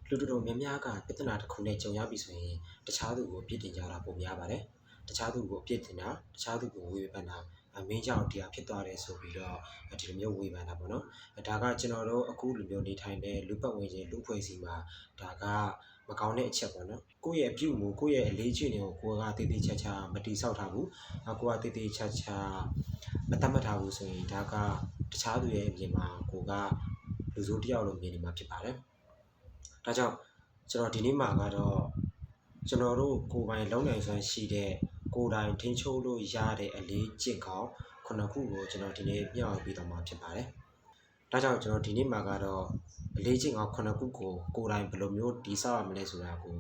လူတော်များများကပြဿနာတစ်ခုနဲ့ကြုံရပြီဆိုရင်တခြားသူကိုပြစ်တင်ကြတာပုံများပါတယ်တခြားသူကိုပြစ်တင်တာတခြားသူကိုဝေဖန်တာမင်းကြောင့်တရားဖြစ်သွားတယ်ဆိုပြီးတော့ဒီလိုမျိုးဝေဖန်တာပေါ့နော်ဒါကကျွန်တော်တို့အခုလူမျိုးနေထိုင်တဲ့လူပတ်ဝန်းကျင်လူဖွဲ့စည်းမှာဒါကမကောင်းတဲ့အချက်ပေါ့နော်ကိုယ့်ရဲ့အပြုမှုကိုယ့်ရဲ့အလေးချိန်တွေကိုကိုယ်ကတည်တည်ချာချာမတိဆောက်ထားဘူးကိုယ်ကတည်တည်ချာချာမတတ်မှတ်ထားဘူးဆိုရင်ဒါကတခြားသူရဲ့အမြင်မှာကိုကလူစိုးတစ်ယောက်လိုမြင်နေမှာဖြစ်ပါတယ်ဒါကြောင့်ကျွန်တော်ဒီနေ့မှာကတော့ကျွန်တော်တို့ကိုယ်ပိုင်လုံနိုင်စွမ်းရှိတဲ့ကိုယ်တိုင်ထိန်းချုပ်လို့ရတဲ့အလေးကျင့်ကောင်းခုနှစ်ခုကိုကျွန်တော်ဒီနေ့မျှဝေပေးသွားမှာဖြစ်ပါတယ်။ဒါကြောင့်ကျွန်တော်ဒီနေ့မှာကတော့အလေးကျင့်ကောင်းခုနှစ်ခုကိုကိုယ်တိုင်ဘယ်လိုမျိုးတည်ဆောက်ရမလဲဆိုတာကို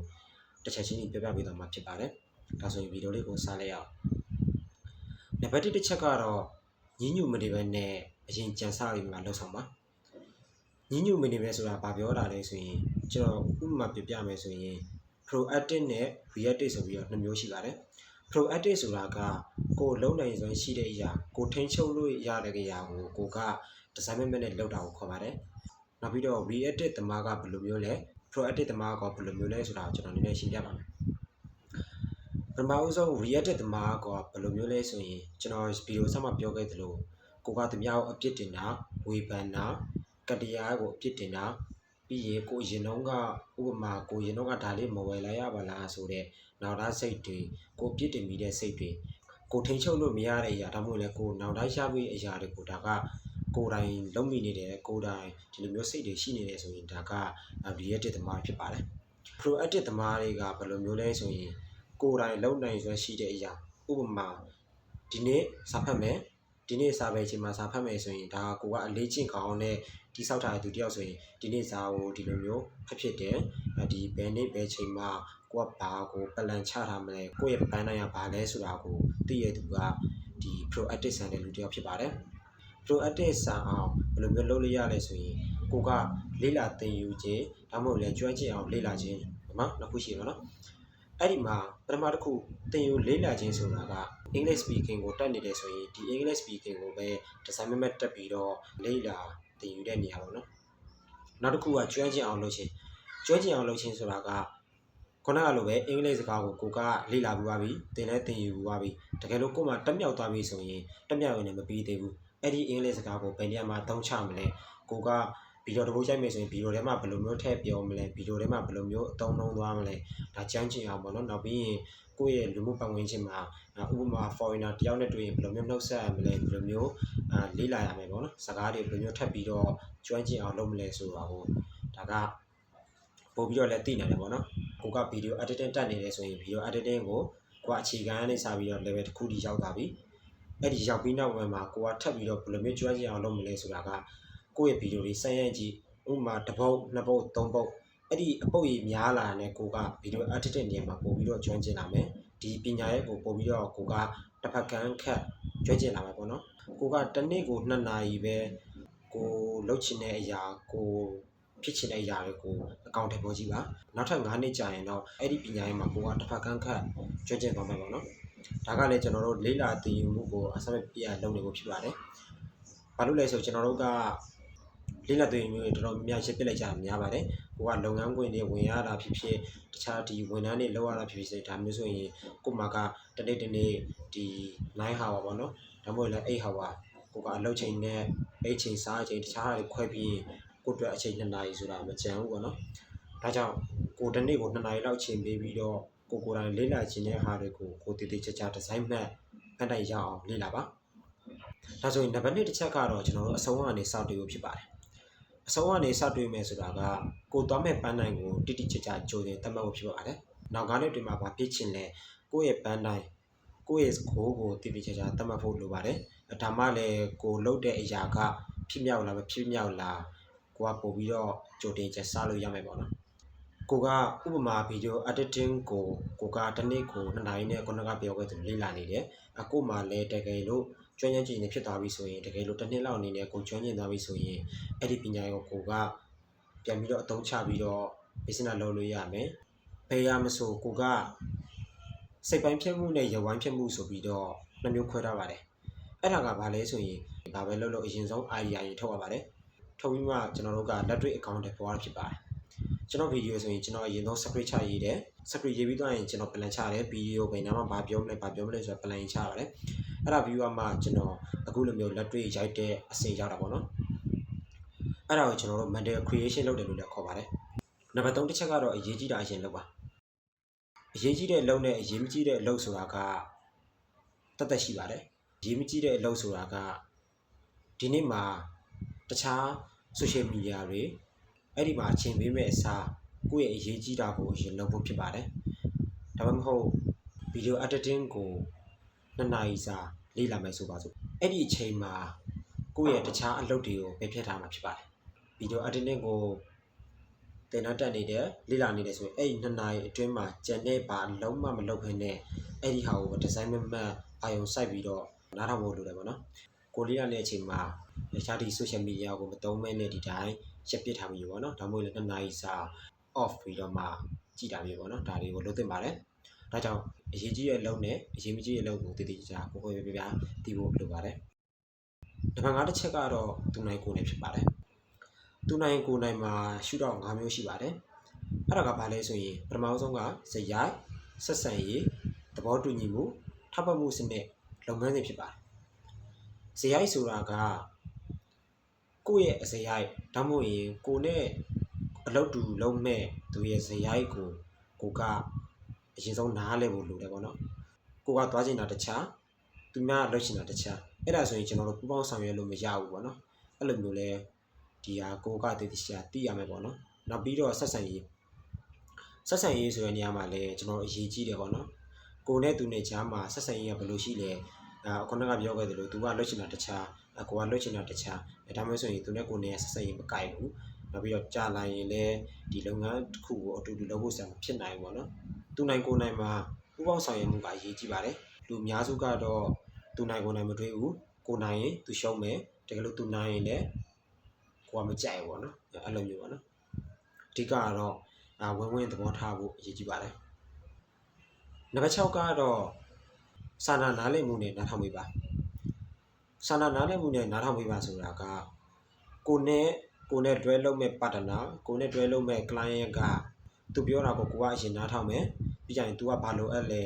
တစ်ချက်ချင်းပြပြပေးသွားမှာဖြစ်ပါတယ်။ဒါဆိုရင်ဗီဒီယိုလေးကိုစလိုက်အောင်။နံပါတ်1တစ်ချက်ကတော့ညှဉ်းညူမနေဘဲနဲ့အရင်ကြံစပြီးမှလှုပ်ဆောင်ပါ။ညှဉ်းညူမနေပဲဆိုတာဘာပြောတာလဲဆိုရင်ကျွန်တော်ဥပမာပြပြမယ်ဆိုရင် proactive နဲ့ reactive ဆိုပြီးတော့နှစ်မျိုးရှိပါတယ် proactive ဆိုတာကကိုယ်လုံနိုင်စွမ်းရှိတဲ့အရာကိုထိန်းချုပ်လို့ရတဲ့အရာကိုကဒီဇိုင်းမဲ့နဲ့လောက်တာကိုခေါ်ပါတယ်နောက်ပြီးတော့ reactive သမားကဘယ်လိုမျိုးလဲ proactive သမားကဘယ်လိုမျိုးလဲဆိုတာကိုကျွန်တော်နည်းနည်းရှင်းပြပါမယ်ပထမဦးဆုံး reactive သမားကဘယ်လိုမျိုးလဲဆိုရင်ကျွန်တော်ဗီဒီယိုဆက်မှာပြောခဲ့သလိုကိုကသူများကိုအပြစ်တင်တာဝေဖန်တာကတရားကိုအပြစ်တင်တာပြီးရင်ကိုရင်တော့ကဥပမာကိုရင်တော့ကဒါလေးမဝယ်လိုက်ရပါလားဆိုတဲ့နောက်သားစိတ်တွေကိုပြစ်တင်ပြီးတဲ့စိတ်တွေကိုထိန်းချုပ်လို့မရတဲ့အရာဒါမှမဟုတ်လည်းကိုနောက်သားရပြီးအရာတွေကိုဒါကကိုယ်တိုင်လုံးမိနေတယ်ကိုယ်တိုင်ဒီလိုမျိုးစိတ်တွေရှိနေတယ်ဆိုရင်ဒါက reactive သမားဖြစ်ပါတယ် proactive သမားတွေကဘယ်လိုမျိုးလဲဆိုရင်ကိုယ်တိုင်လုံနိုင်စွမ်းရှိတဲ့အရာဥပမာဒီနေ့စာဖတ်မယ်ဒီနေ့စာပဲချိန်မှာစာဖတ်မယ်ဆိုရင်ဒါကိုကအလေးကျင့်ကောင်းတဲ့တိဆောက်ထားတဲ့သူတယောက်ဆိုရင်ဒီနေ့စာကိုဒီလိုမျိုးဖြစ်တယ်ဒီဘယ်နေ့ဘယ်ချိန်မှာကိုကဘာကိုပလန်ချထားမလဲကိုယ့်ရဲ့ပန်းတိုင်းကဘာလဲဆိုတာကိုသိရသူကဒီ proactive ဆန်တဲ့လူတယောက်ဖြစ်ပါတယ် proactive ဆန်အောင်ဘယ်လိုမျိုးလုပ်လို့ရလဲဆိုရင်ကိုကလေ့လာသင်ယူခြင်းဒါမှမဟုတ်လည်းကျွမ်းကျင်အောင်လေ့လာခြင်းနော်နှစ်ခုရှိပါတော့အဲ့ဒီမှာပထမတစ်ခုသင်ယူလေ့လာခြင်းဆိုတာက English speaking ကိုတက်နေတယ်ဆိုရင်ဒီ English speaking ကိုပဲဒီဇိုင်းမဲ့တက်ပြီးတော့လေ့လာသင်ယူတဲ့နေရာပေါ့နော်နောက်တစ်ခုကကျွမ်းကျင်အောင်လုပ်ခြင်းဆိုတာကခုနကလိုပဲအင်္ဂလိပ်စကားကိုကိုကလေ့လာပြီးပါပြီသင်လည်းသင်ယူပြီးပါပြီတကယ်လို့ကို့မှာတက်မြောက်သွားပြီဆိုရင်တက်မြောက်ရင်လည်းမပြီးသေးဘူးအဲ့ဒီအင်္ဂလိပ်စကားကိုဘယ်နေရာမှာသုံးချမလဲကိုကဗီဒီယိုတစ်ပုဒ်ရိုက်မယ်ဆိုရင်ဗီဒီယိုထဲမှာဘယ်လိုမျိုးထည့်ပြောမလဲဗီဒီယိုထဲမှာဘယ်လိုမျိုးအသုံးနှုန်းသွားမလဲဒါကျွမ်းကျင်အောင်ပေါ့နော်နောက်ပြီးရင်ကိုယ့်ရဲ့လူမှုပတ်ဝန်းကျင်မှာဥပမာ foreigner တယောက်နဲ့တွေ့ရင်ဘယ်လိုမျိုးနှုတ်ဆက်ရမလဲဘယ်လိုမျိုးလေ့လာရမယ်ပေါ့နော်စကားတွေဘယ်လိုမျိုးထပ်ပြီးတော့ကျွမ်းကျင်အောင်လုပ်မလဲဆိုတာကိုဒါကပို့ပြီးတော့လည်းသိနိုင်တယ်ပေါ့နော်ကိုကဗီဒီယို editing တက်နေတယ်ဆိုရင်ဗီဒီယို editing ကိုအခြေခံကနေစပြီးတော့ level တစ်ခုထိရောက်သွားပြီအဲ့ဒီရောက်ပြီးနောက်ပိုင်းမှာကိုကထပ်ပြီးတော့ဘယ်လိုမျိုးကျွမ်းကျင်အောင်လုပ်မလဲဆိုတာကကိုယ့်ရဲ့ဗီဒီယိုတွေစမ်းရိုက်ကြည့်ဥပမာတစ်ပုတ်နှစ်ပုတ်သုံးပုတ်အဲ့ဒီအပုတ်ကြီးများလာတဲ့ကိုကဗီဒီယို editing နေရာမှာပို့ပြီးတော့ကျွမ်းကျင်လာမယ်ဒီပညာရဲ့ကိုပို့ပြီးတော့ကိုကတစ်ဖက်ကန်းခတ်ကျွမ်းကျင်လာမှာပေါ့နော်ကိုကတစ်နေ့ကို2နာရီပဲကိုလုပ်ချင်တဲ့အရာကိုဖြစ်ချင်တဲ့အရာတွေကိုအကောင့်ထဲပေါ်ကြည့်ပါနောက်ထပ်9နှစ်ကြာရင်တော့အဲ့ဒီပညာရေးမှာကိုကတစ်ဖက်ကန်းခတ်ကျွမ်းကျင်သွားမှာပေါ့နော်ဒါကလည်းကျွန်တော်တို့လေးလာတည်ယူမှုကိုအစမဲ့ပြလုပ်နေဖို့ဖြစ်ပါတယ်ဘာလို့လဲဆိုကျွန်တော်တို့ကလေးလာတည်ယူမှုတွေတော်တော်များရှင်းပြလိုက်ကြတာများပါတယ်ကိုကလုပ်ငန်းခွင်တွေဝင်ရတာဖြစ်ဖြစ်တခြားဒီဝန်ထမ်းတွေလောက်ရတာဖြစ်ဖြစ်ဒါမျိုးဆိုရင်ကိုမှာကတနေ့ဒီ9 hour ပေါ့နော်ဒါမှမဟုတ်လည်း8 hour ကိုကအလုပ်ချိန်နဲ့8ချိန်စားချိန်တခြားဟာတွေခွဲပြီးကိုအတွက်အချိန်2နာရီဆိုတာမကြမ်းဘူးပေါ့နော်ဒါကြောင့်ကိုတစ်နေ့ကို2နာရီလောက်ချိန်ပေးပြီးတော့ကိုယ်တိုင်လေ့လာခြင်းတဲ့ဟာတွေကိုကိုတည်တည်ချာချာဒီဇိုင်းမှတ်ဖန်တိုင်ရအောင်လေ့လာပါဒါဆိုရင်နံပါတ်1တစ်ချက်ကတော့ကျွန်တော်တို့အဆုံးအနေစတွေ့ဖို့ဖြစ်ပါတယ်အဆုံးအနေစတွေ့မယ်ဆိုတာကကိုသွားမဲ့ပန်းတိုင်ကိုတိတိကျကျကြိုတင်သတ်မှတ်ဖို့ဖြစ်ပါတယ်နောက်ကားနဲ့တွေ့မှာဗာပြစ်ချင်လဲကိုယ့်ရဲ့ပန်းတိုင်ကိုယ့်ရဲ့ကိုယ်ကိုတိတိကျကျသတ်မှတ်ဖို့လိုပါတယ်ဒါမှလည်းကိုလှုပ်တဲ့အရာကဖြစ်မြောက်လားမဖြစ်မြောက်လားကိုကပို့ပြီးတော့ကြိုတင်ချက်စားလို့ရမယ်ပေါ့နော်ကိုကဥပမာဗီဒီယို editing ကိုကတစ်နေ့ကို2နာရီနဲ့ခုနကပြောခဲ့သလိုလေ့လာနေတယ်အခုမှလည်းတကယ်လို့ကျွမ်းကျင်နေဖြစ်သွားပြီဆိုရင်တကယ်လို့တစ်နှစ်လောက်အနေနဲ့ကိုကျွမ်းကျင်သွားပြီဆိုရင်အဲ့ဒီပညာကိုကပြန်ပြီးတော့အသုံးချပြီးတော့ business လုပ်လို့ရမယ်ဘယ်ရမဆိုကိုကစိတ်ပိုင်းဖြတ်မှုနဲ့ရုပ်ပိုင်းဖြတ်မှုဆိုပြီးတော့နှစ်မျိုးခွဲထားပါတယ်အဲ့ဒါကဘာလဲဆိုရင်ဒါပဲလုပ်လို့အရင်ဆုံး idea ကြီးထုတ်ရပါတယ်ထုတ်ပြီးမှကျွန်တော်တို့ကလက်တွေ့အကောင့်တွေပေါ်ရဖြစ်ပါတယ် ကျွန်တော်ဗီဒီယိုဆိုရင်ကျွန်တော်အရင်ဆုံး script ချရေးတယ် script ရေးပြီးတော့ရင်ကျွန်တော် plan ချတယ်ဗီဒီယိုဘယ်နာမှာဘာပြောမလဲဆိုတော့ plan ချပါတယ်အဲ့ဒါ view မှာကျွန်တော်အခုလိုမျိုးလက်တွေ့ရိုက်တဲ့အဆင့်ရောက်တာပေါ့နော်အဲ့ဒါကိုကျွန်တော်တို့ mental creation လုပ်တယ်လို့လည်းခေါ်ပါတယ်နံပါတ်3တစ်ချက်ကတော့အရေးကြီးတာအရင်လုပ်ပါအရေးကြီးတဲ့အလုပ်နဲ့အရေးမကြီးတဲ့အလုပ်ဆိုတာကတသက်ရှိပါတယ်အရေးမကြီးတဲ့အလုပ်ဆိုတာကဒီနေ့မှာတခြား social media တွေအဲ့ဒီမှာအချိန်ပေးမဲ့အစားကိုယ့်ရဲ့အရေးကြီးတာကိုအရင်လုပ်ဖို့ဖြစ်ပါတယ်ဒါမှမဟုတ် video editing ကို2 နာရီစာလေ့လာမယ်ဆိုပါစို့အဲ့ဒီအချိန်မှာကိုယ့်ရဲ့တခြားအလုပ်တွေကိုပယ်ဖျက်ထားမှာဖြစ်ပါတယ် video editing ကိုသင်တန်းတက်နေတယ်လေ့လာနေတယ်ဆိုရင်အဲ့ဒီ2 နာရီအတွင်းမှာကြံတဲ့ဘာလုံးမလုပ်ဘဲနဲ့အဲ့ဒီဟာကို design မှတ်အာရုံစိုက်ပြီးတော့နားထောင်ဖို့လိုတယ်ပေါ့နော်ကိုလေ့လာနေတဲ့အချိန်မှာတခြားဒီ social media ကိုမသုံးမဲနဲ့ဒီတိုင်းရပ်ပစ်ထားပြီးပေါ့နော်ဒါမှမဟုတ်လည်း2 နာရီစာ off ပြီးတော့မှကြည့်တာမျိုးပေါ့နော်ဒါတွေကိုလုပ်သင့်ပါတယ်ဒါကြောင့်အရေးကြီးတဲ့အလုပ်နဲ့အရေးမကြီးတဲ့အလုပ်ကိုတည်တည်ကြကိုကိုပြပြတည်ဖို့လိုပါတယ်နံပါတ်5တစ်ချက်ကတော့သူနိုင်ကိုယ်နဲ့ဖြစ်ပါတယ်သူနိုင်ကိုယ်နိုင်မှာရှုထောင့်5မျိုးရှိပါတယ်အဲ့ဒါကဘာလဲဆိုရင်ပထမဆုံးကဇယိုက်ဆက်ဆံရေးသဘောတူညီမှုထောက်ပံ့မှုစနစ်လုပ်ငန်းစဉ်ဖြစ်ပါတယ်ဇယိုက်ဆိုတာကကိုယ့်ရဲ့ဇယိုက်ဒါမှမဟုတ်ရင်ကိုနဲ့အလုပ်တူလုံးမဲ့သူရဲ့ဇယိုက်ကိုကအရင်ဆုံးနားလဲဖို့လိုတယ်ပေါ့နော်ကိုကသွားချင်တာတခြားသူများလုပ်ချင်တာတခြားအဲ့ဒါဆိုရင်ကျွန်တော်တို့ပူးပေါင်းဆောင်ရွက်လို့မရဘူးပေါ့နော်အဲ့လိုမျိုးလဲဒီဟာကိုကတည်တည်ရှာသိရမယ်ပေါ့နော်နောက်ပြီးတော့ဆက်ဆံရေးဆိုတဲ့နေရာမှာလဲကျွန်တော်အရေးကြီးတယ်ပေါ့နော်ကိုနဲ့သူနဲ့ကြားမှာဆက်ဆံရေးကဘယ်လိုရှိလဲခုနကပြောခဲ့သလိုသူကလုပ်ချင်တာတခြားကိုကလုပ်ချင်တာတခြားဒါမှမဟုတ်ဆိုရင်သူနဲ့ကိုနဲ့ဆက်ဆံရေးမကိုက်ဘူးနောက်ပြီးတော့ကြာလာရင်လည်းဒီလုပ်ငန်းတစ်ခုကိုအတူတူလုပ်ဖို့ဆက်မဖြစ်နိုင်ဘူးပေါ့နော်သူနိုင်ကိုနိုင်မှာပူးပေါင်းဆောင်ရွက်မှုကအရေးကြီးပါတယ်လူအများစုကတော့သူနိုင်ကိုနိုင်မတွေ့ဘူးကိုနိုင်ရင်သူရှုံးမယ်တကယ်လို့သူနိုင်ရင်လည်းကိုကမကြိုက်ဘူးပေါ့နော်အဲ့လိုမျိုးပေါ့နော်အဓိကကတော့ဝင်းသဘောထားဖို့အရေးကြီးပါတယ်နံပါတ်6ကတော့စာနာနားလည်မှုနဲ့နားထောင်ပေးပါစာနာနားလည်မှုနဲ့နားထောင်ပေးပါဆိုတာကကိုနဲ့တွဲလုပ်မဲ့ partner ကိုနဲ့တွဲလုပ်မဲ့ client ကသူပြောတာကိုကအရင်နားထောင်မယ်ပြီးကြရင် तू ကဘာလို့အဲ့လဲ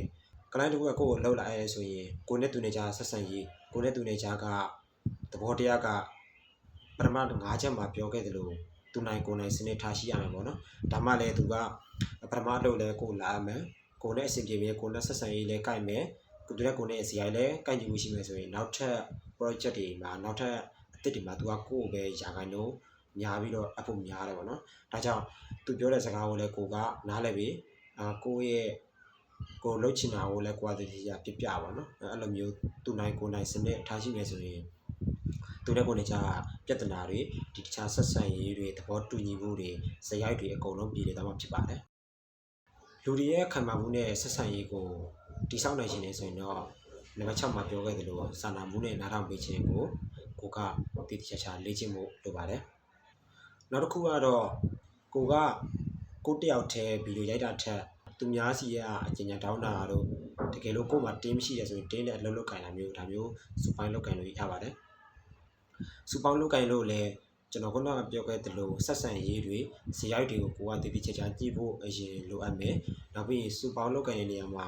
client တခုကကိုယ့်ကိုလှုပ်လာရဲဆိုရင်ကိုနဲ့သူနဲ့ကြားဆက်ဆံရေးကိုနဲ့သူနဲ့ကြားကသဘောတရားကပထမ5ချက်မှာပြောခဲ့သလိုသူနိုင်ကိုနိုင်စနစ်ထားရှိရမယ်ပေါ့နော်ဒါမှလည်း तू ကပထမအလုပ်လဲကိုလာမယ်ကိုနဲ့အဆင်ပြေမယ်ကိုနဲ့ဆက်ဆံရေးလဲကိုက်မယ်ကိုနဲ့ဇယိုင်လဲကိုက်ညီမှုရှိမယ်ဆိုရင်နောက်ထပ် project တွေမှာနောက်ထပ်အသစ်တွေမှာ तू ကကိုယ့်ကိုပဲယာခိုင်တော့များပြီးတော့အဖို့များတယ်ပေါ့နော်ဒါကြောင့် तू ပြောတဲ့စကားကိုလည်းကိုကနားလဲပြီးကိုလှုပ်ချင်တာကိုလည်းကိုကတည်းကပြပါနော်အဲ့လိုမျိုးသူနိုင်ကိုနိုင်စနစ်ထားရှိမယ်ဆိုရင်သူနဲ့ကိုနေကြပြဿနာတွေဒီတခြားဆက်ဆံရေးတွေသဘောတူညီမှုတွေဇယိုက်တွေအကုန်လုံးပြည်လေသွားမှာဖြစ်ပါတယ်လူတွေရဲ့ခံမှမှုနဲ့ဆက်ဆံရေးကိုတိစောက်နိုင်ခြင်းလေဆိုရင်တော့နံပါတ်6မှာပြောခဲ့သလိုစာနာမှုနဲ့နားထောင်ပေးခြင်းကိုကတည်တည်ချာလေ့ကျင့်ဖို့လိုပါတယ်နောက်တစ်ခုကတော့ကိုတယောက်တည်းဗီဒီယိုရိုက်တာထက်သူများစီကအကျဉ်းချတောင်းတာတော့တကယ်လို့ကို့မှာတင်းမရှိတယ်ဆိုရင်တင်းတဲ့အလုပ်လုပ်ကင်တာမျိုးဒါမျိုးစူပိုင်းလုပ်ကင်လို့ရပါတယ်စူပေါင်းလုပ်ကင်လို့လည်းကျွန်တော်ခုနကပြောခဲ့သလိုဆက်ဆံရေးတွေဇယိုက်တွေကိုကိုကတည်တည်ချာကြည့်ဖို့အရင်လိုအပ်မယ်နောက်ပြီးစူပေါင်းလုပ်ကင်တဲ့နေရာမှာ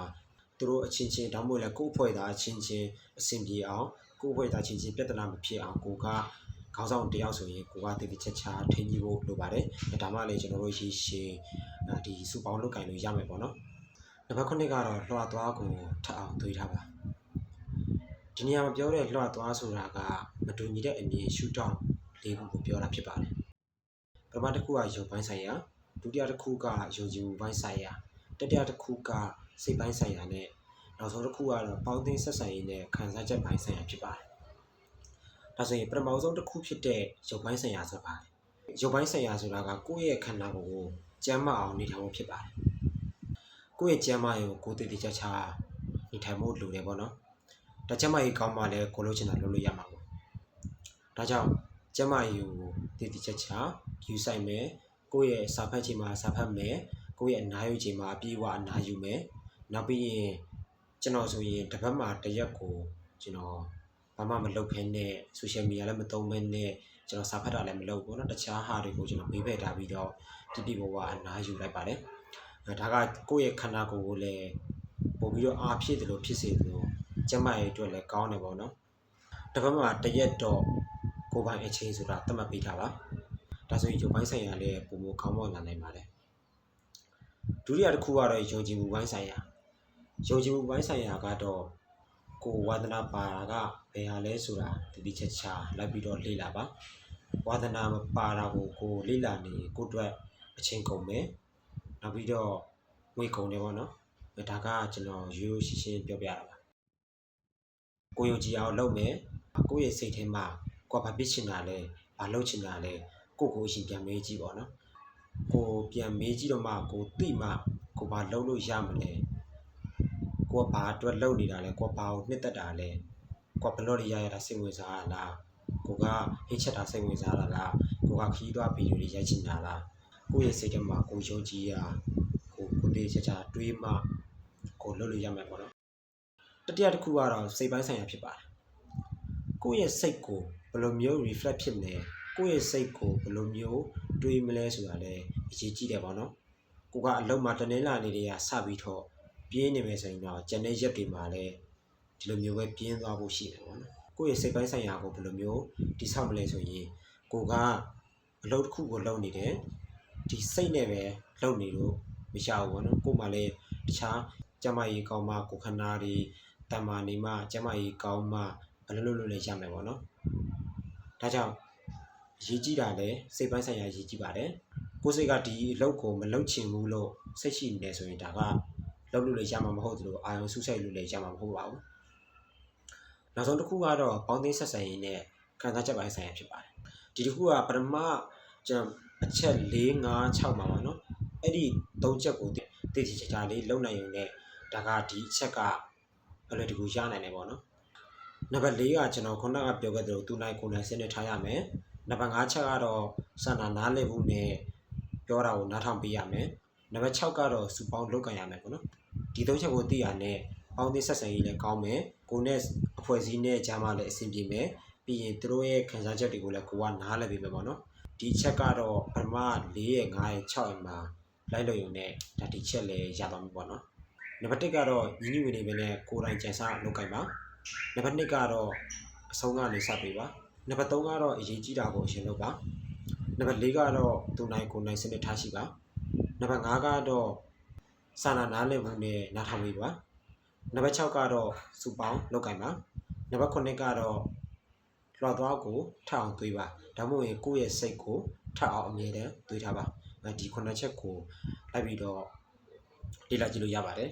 သူတို့အချင်းချင်းဒါမှမဟုတ်လည်းကို့အဖွဲ့သားအချင်းချင်းအဆင်ပြေအောင်ကို့အဖွဲ့သားချင်းချင်းပြဿနာမဖြစ်အောင်ကိုကခေါင်းဆောင်တယောက်ဆိုရင်ကိုကတည်တည်ချာထိန်းကြီးဖို့လိုပါတယ်ဒါမှလည်းကျွန်တော်တို့ရေရှည်ဒီစူပေါင်းလုပ်ကင်လို့ရမယ်ပေါ့နော်နံပါတ်9ကတော့လွှာသွားကိုထပ်အောင်တွေးထားပါဒီနေရာမှာပြောတဲ့လွှာသွားဆိုတာကမတူညီတဲ့အမြင်ရှုထောင့်၄ခုကိုပြောတာဖြစ်ပါတယ်ပထမတစ်ခုကရုပ်ပိုင်းဆိုင်ရာဒုတိယတစ်ခုကယုံကြည်မှုပိုင်းဆိုင်ရာတတိယတစ်ခုကစိတ်ပိုင်းဆိုင်ရာနဲ့နောက်ဆုံးတစ်ခုကတော့ပေါင်းသင်းဆက်ဆံရေးနဲ့ခံစားချက်ပိုင်းဆိုင်ရာဖြစ်ပါတယ်ဒါဆိုရင်ပထမဆုံးတစ်ခုဖြစ်တဲ့ရုပ်ပိုင်းဆိုင်ရာဆိုတာရုပ်ပိုင်းဆိုင်ရာဆိုတာကကိုယ့်ရဲ့ခန္ဓာကိုယ်ကိုကျန်းမာအောင်နေထိုင်ဖို့ဖြစ်ပါတယ်ကိုယ့်ရဲ့ကျန်းမာရေးကိုကိုယ်တည်တည်ချာနေထိုင်ဖို့လိုတယ်ပေါ့နော်ဒါကျန်းမာရေးကောင်းမှလည်းကိုလိုချင်တာလုပ်လို့ရမှာပေါ့ဒါကြောင့်ကျန်းမာရေးကိုတည်တည်ချာယူဆိုင်မယ်ကိုယ့်ရဲ့စာဖတ်ချိန်မှာစာဖတ်မယ်ကိုယ့်ရဲ့အနားယူချိန်မှာအပြည့်အဝအနားယူမယ်နောက်ပြီးရင်ကျွန်တော်ဆိုရင်တစ်ပတ်မှာတစ်ရက်ကိုကျွန်တော်ဘာမှမလုပ်ဖ ೇನೆ ဆိုရှယ်မီဒီယာလည်းမသုံးဖ ೇನೆ ကျွန်တော်စာဖတ်တာလည်းမလုပ်ဘူးเนาะတခြားဟာတွေကိုကျွန်တော်မေးဖက်ထားပြီးတော့ တိဘဝအနာယူလိုက်ပါတယ်ဒါကကိုယ့်ရဲ့ခန္ဓာကိုယ်ကိုလည်းပို့ပြီးတော့အားဖြည့်တယ်လို့ဖြစ်စေတယ်လို့ကျမရဲ့အတွက်လည်းကောင်းတယ်ပေါ့နော်တစ်ဖက်မှာတရက်တော့ကိုယ်ပိုင်အချိန်ဆိုတာသတ်မှတ်ပေးထားပါဒါဆိုရင်ရုပ်ပိုင်းဆိုင်ရာလည်းပုံမကောင်းမွန်လာနိုင်ပါတယ်ဒုတိယတစ်ခုကတော့ယုံကြည်မှုပိုင်းဆိုင်ရာယုံကြည်မှုပိုင်းဆိုင်ရာကတော့ကိုဝါသနာပါတာကဘယ်ဟာလဲဆိုတာတတိချက်ချလိုက်ပြီးတော့လေ့လာပါဝါသနာမပါတာကိုလေ့လာနေကိုအတွက်အချိန်ကုန်မယ်နောက်ပြီးတော့ငွေကုန်တယ်ပေါ့နော်ဒါကကျွန်တော်ရိုးရိုးရှင်းရှင်းပြောပြတာပါကိုယုံကြည်အောင်လုပ်မယ်ကိုယ့်ရဲ့စိတ်ထဲမှာကိုယ်ဘာဖြစ်ချင်တာလဲဘာလုပ်ချင်တာလဲကိုယ့်ကိုယ်အရင်ပြန်မေးကြည့်ပေါ့နော်ကိုပြန်မေးကြည့်တော့မှကိုသိမှကိုဘာလုပ်လို့ရမလဲကိုကဘာအတွက်လုပ်နေတာလဲကိုဘာကိုနှစ်သက်တာလဲကိုဘလော့တွေရတာစိတ်ဝင်စားလားကိုကဟိချက်တာစိတ်ဝင်စားလားကိုကခီးသွားဗီဒီယိုတွေရိုက်ချင်တာလားကိုရဲ့စိတ်ထဲမှာကိုယုံကြည်ရကိုတေးချာတွေးမှကိုလုပ်လို့ရမယ်ပေါ့နော်တတိယတစ်ခုကတော့စိတ်ပိုင်းဆိုင်ရာဖြစ်ပါတယ်ကိုရဲ့စိတ်ကိုဘယ်လိုမျိုး reflect ဖြစ်မလဲကိုရဲ့စိတ်ကိုဘယ်လိုမျိုးတွေးမလဲဆိုတာလည်းအရေးကြီးတယ်ပေါ့နော်ကိုကအလုံးမှာတနင်္လာနေ့တွေကစပြီးတော့ပြင်းနေမယ်ဆိုရင်တော့ကျန်တဲ့ရက်တွေမှာလည်းဒီလိုမျိုးပဲပြင်းသွားဖို့ရှိတယ်ပေါ့နော်ကိုရဲ့စိတ်ပိုင်းဆိုင်ရာကိုဘယ်လိုမျိုးတိဆောက်မလဲဆိုရင်ကိုကအလုပ်တစ်ခုကိုလုပ်နေတယ်ဒီစိတ်နဲ့ပဲလုပ်နေလို့မရဘူးပေါ့နော်ကိုမှလည်းတခြားကျမကြီးကောင်းမှကိုခန္ဓာတွေတန်မာနေမှကျမကြီးကောင်းမှဘယ်လိုလုပ်လို့လဲရမယ်ပေါ့နော်ဒါကြောင့်ရေးကြည့်တာလည်းစိတ်ပိုင်းဆိုင်ရာရေးကြည့်ပါတယ်ကိုယ်စိတ်ကဒီအလုပ်ကိုမလုပ်ချင်ဘူးလို့စိတ်ရှိနေတယ်ဆိုရင်ဒါကလုပ်လို့လည်းရမှာမဟုတ်သလိုအာရုံစူးစိုက်လို့လည်းရမှာမဟုတ်ပါဘူးနောက်ဆုံးတစ်ခုကတော့ပေါင်းသင်းဆက်ဆံရေးနဲ့ခံစားချက်ပိုင်းဆိုင်ရာဖြစ်ပါတယ်ဒီတစ်ခုကပထမကျွန်တော်အချက်4 5 6မှာပါနော်အဲ့ဒီ3ချက်ကိုတည်တည်ချာချာလေးလုံနိုင်ရုံနဲ့ဒါကဒီအချက်ကအလွယ်တကူရနိုင်တယ်ပေါ့နော်နံပါတ်4ကကျွန်တော်ခုနကပြောခဲ့သလိုသူနိုင်ကိုယ်နိုင်စနစ်ထားရမယ်နံပါတ်5ချက်ကတော့စန္ဒနားလည်မှုနဲ့ပြောတာကိုနားထောင်ပေးရမယ်နံပါတ်6ကတော့စုပေါင်းလုပ်ကိုင်ရမယ်ပေါ့နော်ဒီ3ချက်ကိုသိရတဲ့ပေါင်းသင်းဆက်ဆံရေးလည်းကောင်းမယ်ကိုယ်နဲ့အဖွဲ့အစည်းနဲ့ကြားမှာလည်းအဆင်ပြေမယ်ပြီးရင်သူတို့ရဲ့ခံစားချက်တွေကိုလည်းကိုကနားလည်ပေးမယ်ပေါ့နော်ဒီချက်ကတော့ပထမ4ရဲ့5ရဲ့6ရဲ့မှာလိုက်လို့ရုံနဲ့ဒါဒီချက်လည်းရပါမယ်ပေါ့နော်နံပါတ်1ကတော့ညီညီဝင်နေပဲနဲ့ကိုယ်တိုင်ကြံစားလုပ်ကိုင်ပါနံပါတ်2ကတော့အဆုံးကနေစပေးပါနံပါတ်3ကတော့အရေးကြီးတာကိုအရင်လုပ်ပါနံပါတ်4ကတော့သူနိုင်ကိုယ်နိုင်စနစ်ထားရှိပါနံပါတ်5ကတော့စာနာနားလည်မှုနဲ့နားထောင်ပေးပါနံပါတ်6ကတော့စုပေါင်းလုပ်ကိုင်ပါနံပါတ်9ကတော့လွှတ်သွားကိုထအောင်သွေးပါဒါမှမဟုတ်ရင်ကိုယ့်ရဲ့စိတ်ကိုထအောင်အမြဲတမ်းသွေးထားပါဒီ9ချက်ကိုလိုက်ပြီးတော့လေ့လာကြည့်လို့ရပါတယ်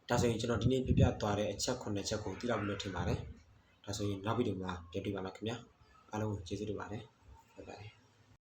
ဒါဆိုရင်ကျွန်တော်ဒီနေ့ပြပြသွားတဲ့အချက်9ချက်ကိုသိလောက်ပြီလို့ထင်ပါတယ်ဒါဆိုရင်နောက်ဗီဒီယိုမှာပြန်တွေ့ပါမယ်ခင်ဗျာအားလုံးကျေးဇူးတင်ပါတယ်ဘိုင်ဘိုင်